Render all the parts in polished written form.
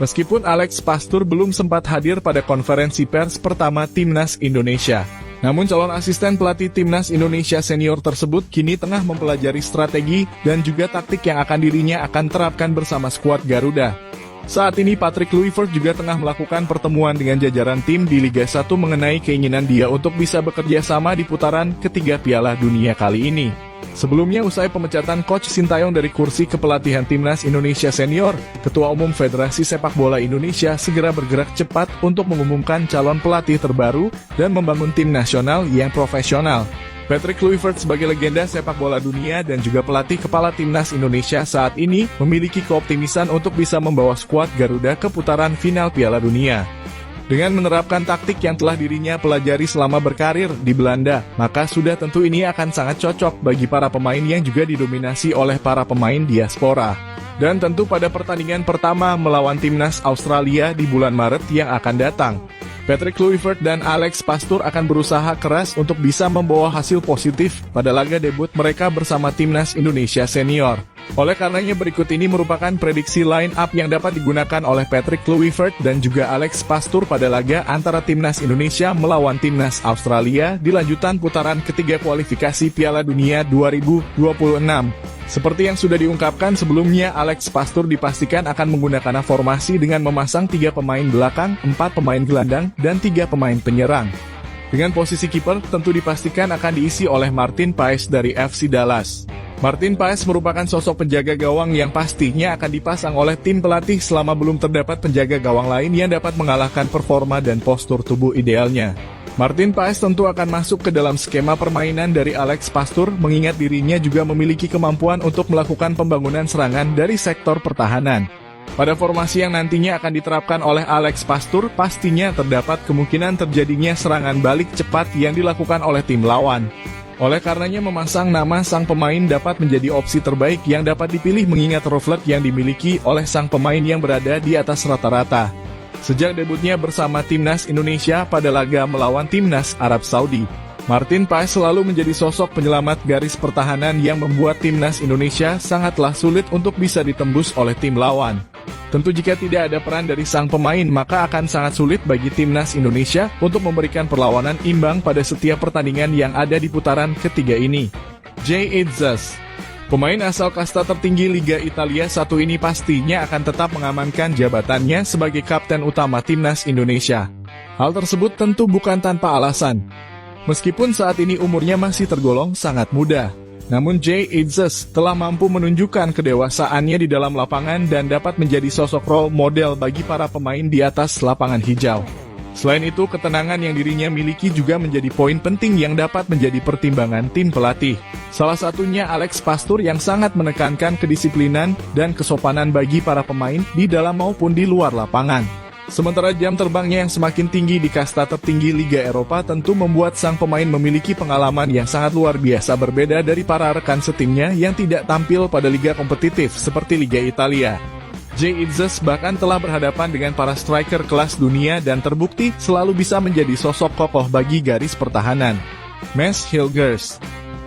Meskipun Alex Pastur belum sempat hadir pada konferensi pers pertama Timnas Indonesia, namun calon asisten pelatih Timnas Indonesia senior tersebut kini tengah mempelajari strategi dan juga taktik yang akan dirinya akan terapkan bersama skuad Garuda. Saat ini Patrick Kluivert juga tengah melakukan pertemuan dengan jajaran tim di Liga 1 mengenai keinginan dia untuk bisa bekerja sama di putaran ketiga Piala Dunia kali ini. Sebelumnya, usai pemecatan Coach Sintayong dari kursi kepelatihan Timnas Indonesia Senior, Ketua Umum Federasi Sepak Bola Indonesia segera bergerak cepat untuk mengumumkan calon pelatih terbaru dan membangun tim nasional yang profesional. Patrick Kluivert sebagai legenda sepak bola dunia dan juga pelatih kepala Timnas Indonesia saat ini memiliki keoptimisan untuk bisa membawa skuad Garuda ke putaran final Piala Dunia. Dengan menerapkan taktik yang telah dirinya pelajari selama berkarir di Belanda, maka sudah tentu ini akan sangat cocok bagi para pemain yang juga didominasi oleh para pemain diaspora. Dan tentu pada pertandingan pertama melawan Timnas Australia di bulan Maret yang akan datang, Patrick Kluivert dan Alex Pastur akan berusaha keras untuk bisa membawa hasil positif pada laga debut mereka bersama Timnas Indonesia Senior. Oleh karenanya berikut ini merupakan prediksi line up yang dapat digunakan oleh Patrick Kluivert dan juga Alex Pastur pada laga antara Timnas Indonesia melawan Timnas Australia di lanjutan putaran ketiga kualifikasi Piala Dunia 2026. Seperti yang sudah diungkapkan sebelumnya, Alex Pastur dipastikan akan menggunakan formasi dengan memasang 3 pemain belakang, 4 pemain gelandang, dan 3 pemain penyerang. Dengan posisi kiper tentu dipastikan akan diisi oleh Martin Paes dari FC Dallas. Martin Paes merupakan sosok penjaga gawang yang pastinya akan dipasang oleh tim pelatih selama belum terdapat penjaga gawang lain yang dapat mengalahkan performa dan postur tubuh idealnya. Martin Paes tentu akan masuk ke dalam skema permainan dari Alex Pastur mengingat dirinya juga memiliki kemampuan untuk melakukan pembangunan serangan dari sektor pertahanan. Pada formasi yang nantinya akan diterapkan oleh Alex Pastur, pastinya terdapat kemungkinan terjadinya serangan balik cepat yang dilakukan oleh tim lawan. Oleh karenanya memasang nama sang pemain dapat menjadi opsi terbaik yang dapat dipilih mengingat refleks yang dimiliki oleh sang pemain yang berada di atas rata-rata. Sejak debutnya bersama Timnas Indonesia pada laga melawan Timnas Arab Saudi, Martin Paes selalu menjadi sosok penyelamat garis pertahanan yang membuat Timnas Indonesia sangatlah sulit untuk bisa ditembus oleh tim lawan. Tentu jika tidak ada peran dari sang pemain maka akan sangat sulit bagi Timnas Indonesia untuk memberikan perlawanan imbang pada setiap pertandingan yang ada di putaran ketiga ini. Jay Itzes, pemain asal kasta tertinggi Liga Italia 1 ini pastinya akan tetap mengamankan jabatannya sebagai kapten utama Timnas Indonesia. Hal tersebut tentu bukan tanpa alasan. Meskipun saat ini umurnya masih tergolong sangat muda, namun Jay Itzes telah mampu menunjukkan kedewasaannya di dalam lapangan dan dapat menjadi sosok role model bagi para pemain di atas lapangan hijau. Selain itu, ketenangan yang dirinya miliki juga menjadi poin penting yang dapat menjadi pertimbangan tim pelatih. Salah satunya Alex Pastur yang sangat menekankan kedisiplinan dan kesopanan bagi para pemain di dalam maupun di luar lapangan. Sementara jam terbangnya yang semakin tinggi di kasta tertinggi Liga Eropa tentu membuat sang pemain memiliki pengalaman yang sangat luar biasa berbeda dari para rekan setimnya yang tidak tampil pada liga kompetitif seperti Liga Italia. Jay Itzes bahkan telah berhadapan dengan para striker kelas dunia dan terbukti selalu bisa menjadi sosok kokoh bagi garis pertahanan. Mads Hilgers.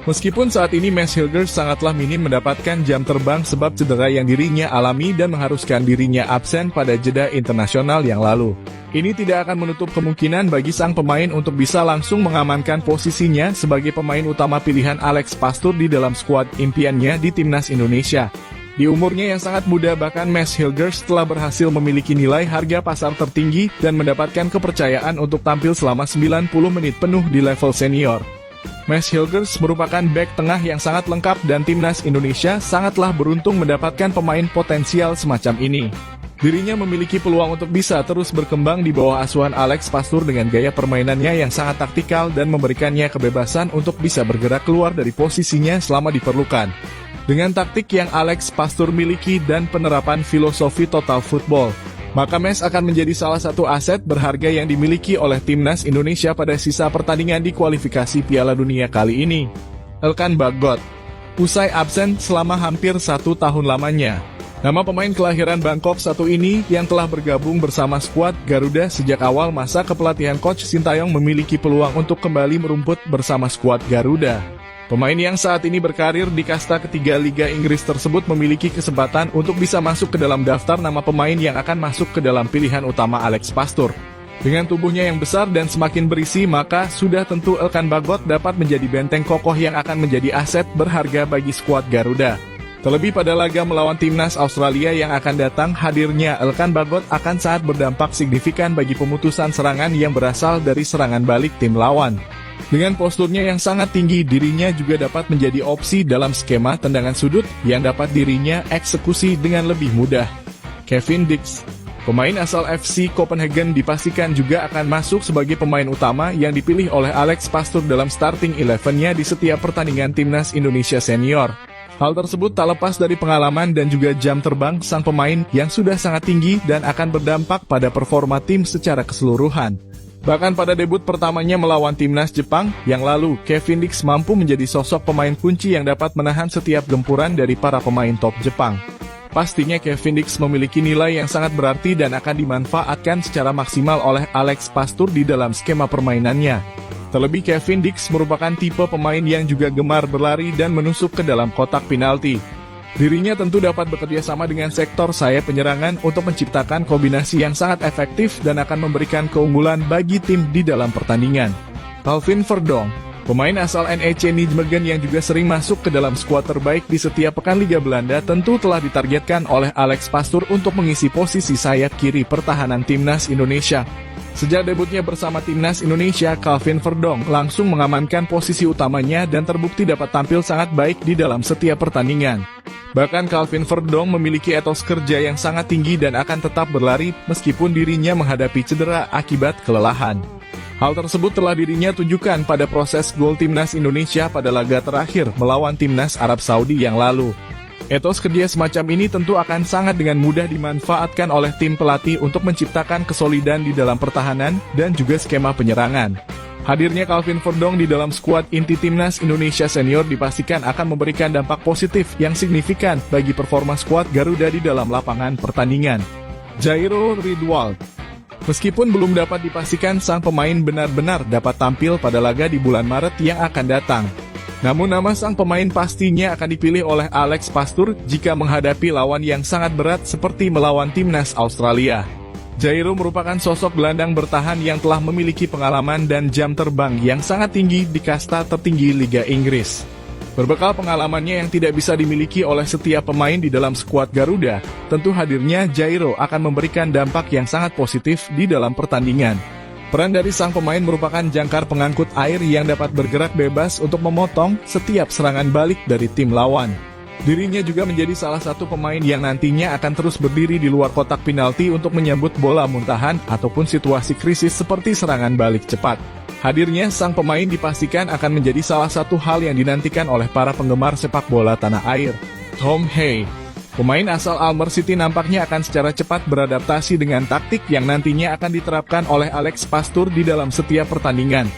Meskipun saat ini Mads Hilgers sangatlah minim mendapatkan jam terbang sebab cedera yang dirinya alami dan mengharuskan dirinya absen pada jeda internasional yang lalu. Ini tidak akan menutup kemungkinan bagi sang pemain untuk bisa langsung mengamankan posisinya sebagai pemain utama pilihan Alex Pastur di dalam skuad impiannya di Timnas Indonesia. Di umurnya yang sangat muda bahkan Mads Hilgers telah berhasil memiliki nilai harga pasar tertinggi dan mendapatkan kepercayaan untuk tampil selama 90 menit penuh di level senior. Mads Hilgers merupakan bek tengah yang sangat lengkap dan Timnas Indonesia sangatlah beruntung mendapatkan pemain potensial semacam ini. Dirinya memiliki peluang untuk bisa terus berkembang di bawah asuhan Alex Pastur dengan gaya permainannya yang sangat taktikal dan memberikannya kebebasan untuk bisa bergerak keluar dari posisinya selama diperlukan. Dengan taktik yang Alex Pastur miliki dan penerapan filosofi total football, maka Mads akan menjadi salah satu aset berharga yang dimiliki oleh Timnas Indonesia pada sisa pertandingan di kualifikasi Piala Dunia kali ini. Elkan Bagot, usai absen selama hampir 1 tahun lamanya. Nama pemain kelahiran Bangkok 1 ini yang telah bergabung bersama skuad Garuda sejak awal masa kepelatihan Coach Sintayong memiliki peluang untuk kembali merumput bersama skuad Garuda. Pemain yang saat ini berkarir di kasta ketiga Liga Inggris tersebut memiliki kesempatan untuk bisa masuk ke dalam daftar nama pemain yang akan masuk ke dalam pilihan utama Alex Pastoor. Dengan tubuhnya yang besar dan semakin berisi, maka sudah tentu Elkan Bagot dapat menjadi benteng kokoh yang akan menjadi aset berharga bagi skuad Garuda. Terlebih pada laga melawan timnas Australia yang akan datang, hadirnya Elkan Bagot akan sangat berdampak signifikan bagi pemutusan serangan yang berasal dari serangan balik tim lawan. Dengan posturnya yang sangat tinggi, dirinya juga dapat menjadi opsi dalam skema tendangan sudut yang dapat dirinya eksekusi dengan lebih mudah. Kevin Dix, pemain asal FC Copenhagen, dipastikan juga akan masuk sebagai pemain utama yang dipilih oleh Alex Pastoor dalam starting 11-nya di setiap pertandingan timnas Indonesia senior. Hal tersebut tak lepas dari pengalaman dan juga jam terbang sang pemain yang sudah sangat tinggi dan akan berdampak pada performa tim secara keseluruhan. Bahkan pada debut pertamanya melawan timnas Jepang yang lalu, Kevin Dix mampu menjadi sosok pemain kunci yang dapat menahan setiap gempuran dari para pemain top Jepang. Pastinya Kevin Dix memiliki nilai yang sangat berarti dan akan dimanfaatkan secara maksimal oleh Alex Pastoor di dalam skema permainannya. Terlebih Kevin Dix merupakan tipe pemain yang juga gemar berlari dan menusuk ke dalam kotak penalti. Dirinya tentu dapat bekerja sama dengan sektor sayap penyerangan untuk menciptakan kombinasi yang sangat efektif dan akan memberikan keunggulan bagi tim di dalam pertandingan. Calvin Verdonk, pemain asal NEC Nijmegen yang juga sering masuk ke dalam skuad terbaik di setiap pekan Liga Belanda, tentu telah ditargetkan oleh Alex Pastoor untuk mengisi posisi sayap kiri pertahanan timnas Indonesia. Sejak debutnya bersama timnas Indonesia, Calvin Verdonk langsung mengamankan posisi utamanya dan terbukti dapat tampil sangat baik di dalam setiap pertandingan. Bahkan Calvin Verdonk memiliki etos kerja yang sangat tinggi dan akan tetap berlari meskipun dirinya menghadapi cedera akibat kelelahan. Hal tersebut telah dirinya tunjukkan pada proses gol timnas Indonesia pada laga terakhir melawan timnas Arab Saudi yang lalu. Etos kerja semacam ini tentu akan sangat dengan mudah dimanfaatkan oleh tim pelatih untuk menciptakan kesolidan di dalam pertahanan dan juga skema penyerangan. Hadirnya Calvin Verdonk di dalam skuad inti timnas Indonesia senior dipastikan akan memberikan dampak positif yang signifikan bagi performa skuad Garuda di dalam lapangan pertandingan. Jairo Ridwald, meskipun belum dapat dipastikan sang pemain benar-benar dapat tampil pada laga di bulan Maret yang akan datang. Namun nama sang pemain pastinya akan dipilih oleh Alex Pastoor jika menghadapi lawan yang sangat berat seperti melawan timnas Australia. Jairo merupakan sosok gelandang bertahan yang telah memiliki pengalaman dan jam terbang yang sangat tinggi di kasta tertinggi Liga Inggris. Berbekal pengalamannya yang tidak bisa dimiliki oleh setiap pemain di dalam skuad Garuda, tentu hadirnya Jairo akan memberikan dampak yang sangat positif di dalam pertandingan. Peran dari sang pemain merupakan jangkar pengangkut air yang dapat bergerak bebas untuk memotong setiap serangan balik dari tim lawan. Dirinya juga menjadi salah satu pemain yang nantinya akan terus berdiri di luar kotak penalti untuk menyambut bola muntahan ataupun situasi krisis seperti serangan balik cepat. Hadirnya sang pemain dipastikan akan menjadi salah satu hal yang dinantikan oleh para penggemar sepak bola tanah air. Tom Hay, pemain asal Almer City, nampaknya akan secara cepat beradaptasi dengan taktik yang nantinya akan diterapkan oleh Alex Pastoor di dalam setiap pertandingan.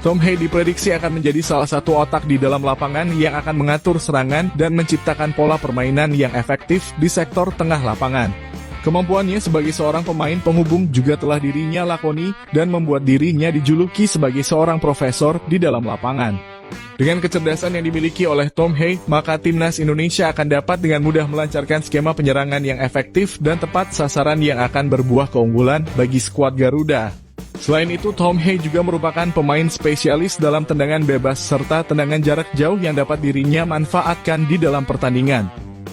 Tom Hay diprediksi akan menjadi salah satu otak di dalam lapangan yang akan mengatur serangan dan menciptakan pola permainan yang efektif di sektor tengah lapangan. Kemampuannya sebagai seorang pemain penghubung juga telah dirinya lakoni dan membuat dirinya dijuluki sebagai seorang profesor di dalam lapangan. Dengan kecerdasan yang dimiliki oleh Tom Hay, maka timnas Indonesia akan dapat dengan mudah melancarkan skema penyerangan yang efektif dan tepat sasaran yang akan berbuah keunggulan bagi skuad Garuda. Selain itu, Tom Hay juga merupakan pemain spesialis dalam tendangan bebas serta tendangan jarak jauh yang dapat dirinya manfaatkan di dalam pertandingan.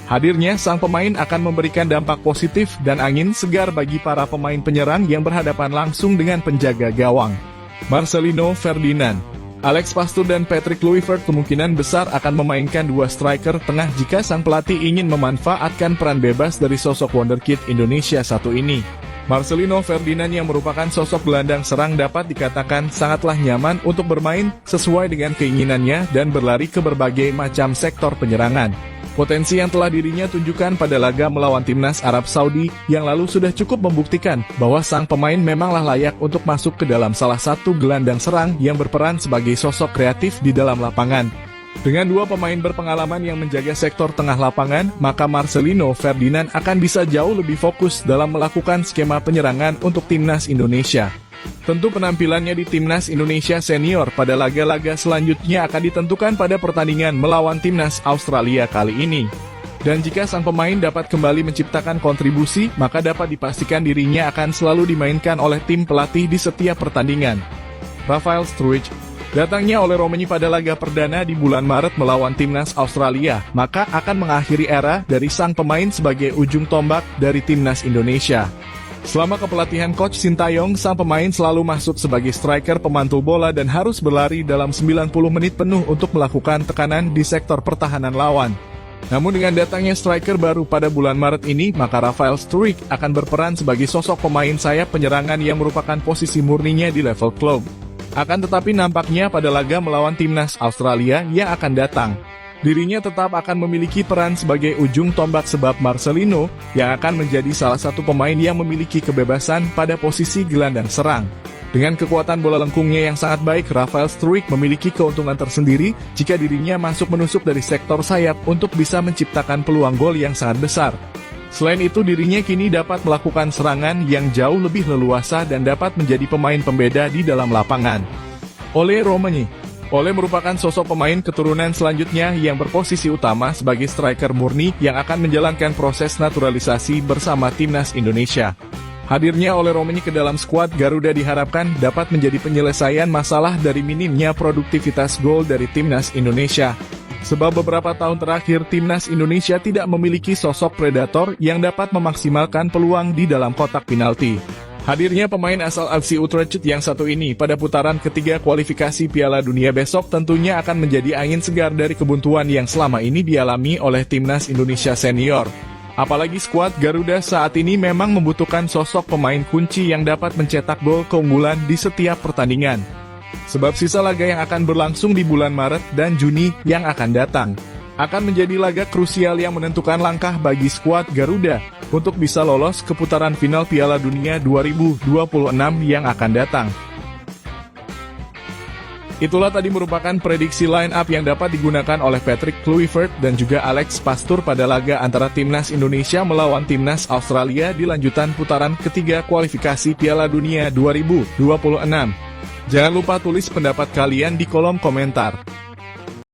Hadirnya sang pemain akan memberikan dampak positif dan angin segar bagi para pemain penyerang yang berhadapan langsung dengan penjaga gawang. Marcelino Ferdinand, Alex Pastoor dan Patrick Kluivert kemungkinan besar akan memainkan dua striker tengah jika sang pelatih ingin memanfaatkan peran bebas dari sosok wonderkid Indonesia satu ini. Marcelino Ferdinand yang merupakan sosok gelandang serang dapat dikatakan sangatlah nyaman untuk bermain sesuai dengan keinginannya dan berlari ke berbagai macam sektor penyerangan. Potensi yang telah dirinya tunjukkan pada laga melawan timnas Arab Saudi yang lalu sudah cukup membuktikan bahwa sang pemain memanglah layak untuk masuk ke dalam salah satu gelandang serang yang berperan sebagai sosok kreatif di dalam lapangan. Dengan dua pemain berpengalaman yang menjaga sektor tengah lapangan, maka Marcelino Ferdinand akan bisa jauh lebih fokus dalam melakukan skema penyerangan untuk timnas Indonesia. Tentu penampilannya di Timnas Indonesia Senior pada laga-laga selanjutnya akan ditentukan pada pertandingan melawan Timnas Australia kali ini. Dan jika sang pemain dapat kembali menciptakan kontribusi, maka dapat dipastikan dirinya akan selalu dimainkan oleh tim pelatih di setiap pertandingan. Rafael Struijk datangnya oleh Romain pada laga perdana di bulan Maret melawan Timnas Australia, maka akan mengakhiri era dari sang pemain sebagai ujung tombak dari Timnas Indonesia. Selama kepelatihan Coach Sintayong, sang pemain selalu masuk sebagai striker pemantul bola dan harus berlari dalam 90 menit penuh untuk melakukan tekanan di sektor pertahanan lawan. Namun dengan datangnya striker baru pada bulan Maret ini, maka Rafael Struijk akan berperan sebagai sosok pemain sayap penyerangan yang merupakan posisi murninya di level klub. Akan tetapi nampaknya pada laga melawan Timnas Australia yang akan datang, dirinya tetap akan memiliki peran sebagai ujung tombak sebab Marcelino yang akan menjadi salah satu pemain yang memiliki kebebasan pada posisi gelandang serang. Dengan kekuatan bola lengkungnya yang sangat baik, Rafael Struijk memiliki keuntungan tersendiri jika dirinya masuk menusuk dari sektor sayap untuk bisa menciptakan peluang gol yang sangat besar. Selain itu, dirinya kini dapat melakukan serangan yang jauh lebih leluasa dan dapat menjadi pemain pembeda di dalam lapangan. Ole merupakan sosok pemain keturunan selanjutnya yang berposisi utama sebagai striker murni yang akan menjalankan proses naturalisasi bersama Timnas Indonesia. Hadirnya Ole Romain ke dalam skuad Garuda diharapkan dapat menjadi penyelesaian masalah dari minimnya produktivitas gol dari Timnas Indonesia. Sebab beberapa tahun terakhir Timnas Indonesia tidak memiliki sosok predator yang dapat memaksimalkan peluang di dalam kotak penalti. Hadirnya pemain asal FC Utrecht yang satu ini pada putaran ketiga kualifikasi Piala Dunia besok tentunya akan menjadi angin segar dari kebuntuan yang selama ini dialami oleh Timnas Indonesia Senior. Apalagi skuad Garuda saat ini memang membutuhkan sosok pemain kunci yang dapat mencetak gol keunggulan di setiap pertandingan. Sebab sisa laga yang akan berlangsung di bulan Maret dan Juni yang akan datang akan menjadi laga krusial yang menentukan langkah bagi skuad Garuda untuk bisa lolos ke putaran final Piala Dunia 2026 yang akan datang. Itulah tadi merupakan prediksi line up yang dapat digunakan oleh Patrick Kluivert dan juga Alex Pastoor pada laga antara Timnas Indonesia melawan Timnas Australia di lanjutan putaran ketiga kualifikasi Piala Dunia 2026. Jangan lupa tulis pendapat kalian di kolom komentar.